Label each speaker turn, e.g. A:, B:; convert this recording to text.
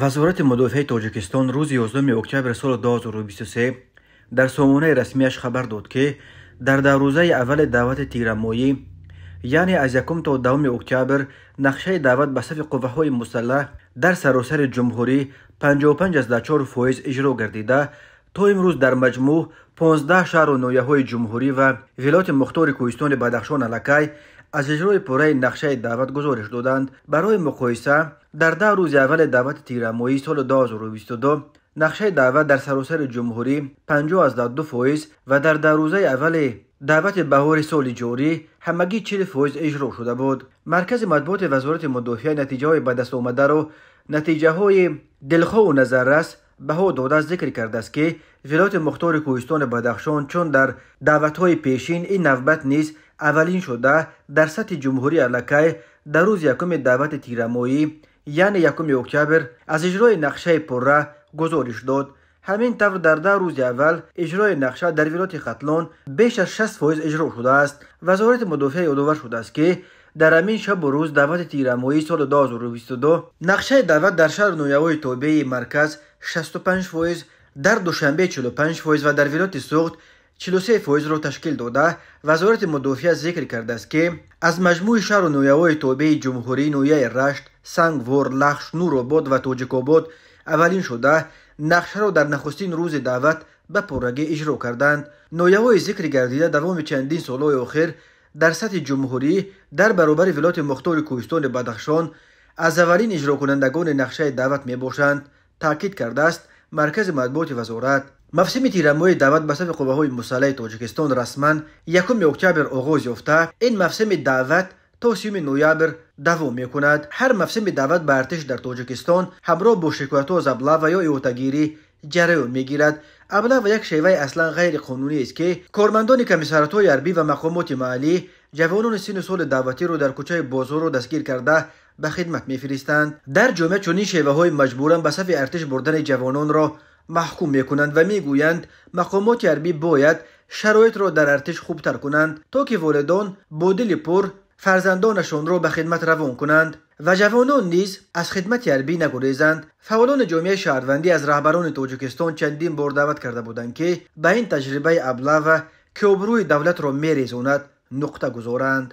A: وزارت مدافع تاجیکستان روز 11 اکتبر سال 2023 در سامانه رسمیش خبر داد که در 2 روزه اول دعوت تیرمایی، یعنی از 1 تا 2 اکتبر، نقشه دعوت به صف قوه‌های مسلح در سراسر جمهوری 55.4% اجرا گردیده. تا امروز در مجموع 15 شهر و ناحیه‌های جمهوری و ولایت مختار کوهستان بدخشان الکی از اجرای پوره نقشه دعوت گزارش دادند. برای مقایسه، در 2 روز اول دعوت تیرمایی سال 2022 نقشه دعوت در سراسر جمهوری 50.2% و در 2 روزه اول دعوت بهار سال جاری همگی 40% اجرا شده بود. مرکز مطبوعات وزارت مدافع نتیجه های به دست آمده را نتیجه های دلخواه و نظررس بها داده ذکر کرده است که ولایت مختار کوهستان بدخشان چون در دعوت های پیشین این نوبت نیز اولین شده در سطح جمهوری الکی در روز 1 دعوت تیرمایی، یعنی 1 اکتبر، از اجرای نقشه پره گزارش داد. همین طور در 2 روز اول اجرای نقشه در ولایت ختلان بیش از 60% اجرا شده است. وزارت مدافع یادآور شده است که در همین شب و روز دعوت تیرمایی سال 2022 نقشه دعوت در شهر نویاهای تابع مرکز 65%، در دوشنبه 45% و در ولایت سوخت 43% را تشکیل داده. وزارت مدافع ذکر کرده است که از مجموع شهر و نویاهای تابع جمهوری نویه رشت، سنگوار، لخش، نورآباد و تاجیک‌آباد اولین شده نقشه را در نخستین روز دعوت به پرگی اجرا کردند. نویه‌های ذکر گردیده دوام چندین سال‌های اخیر در سطح جمهوری در برابر ولایت مختار کوهستان بدخشان از اولین اجرا کنندگان نقشه دعوت می باشند، تاکید کرده است مرکز مطبوعات وزارت. موسم تیرمایی دعوت به صف قوه‌های مسلح تاجیکستان رسما 1 اکتبر آغاز یافته. این موسم دعوت تا 30 نوامبر دوام می‌کند. هر موسم دعوت به ارتش در تاجیکستان همراه با شکایت‌ها از ابله و یا احاطه‌گیری جریان می‌گیرد. ابله و یک شیوه اصلا غیر قانونی است که کارمندان کمیساریات‌های حربی و مقامات محلی جوانان سن و سال دعوتی را در کوچه بازار را دستگیر کرده به خدمت می‌فرستند. در جامعه چنین شیوه‌های مجبوراً به صف ارتش بردن جوانان را محکوم می‌کنند و می‌گویند مقامات حربی باید شرایط را در ارتش خوبتر کنند تا که والدان با دل پر فرزندانشان را به خدمت روان کنند و جوانان نیز از خدمت حربی نگریزند. فعالان جامعه شهروندی از رهبران تاجیکستان چندین بار دعوت کرده بودند که به این تجربه ابله و که آبروی دولت را می‌ریزاند نقطه گذارند.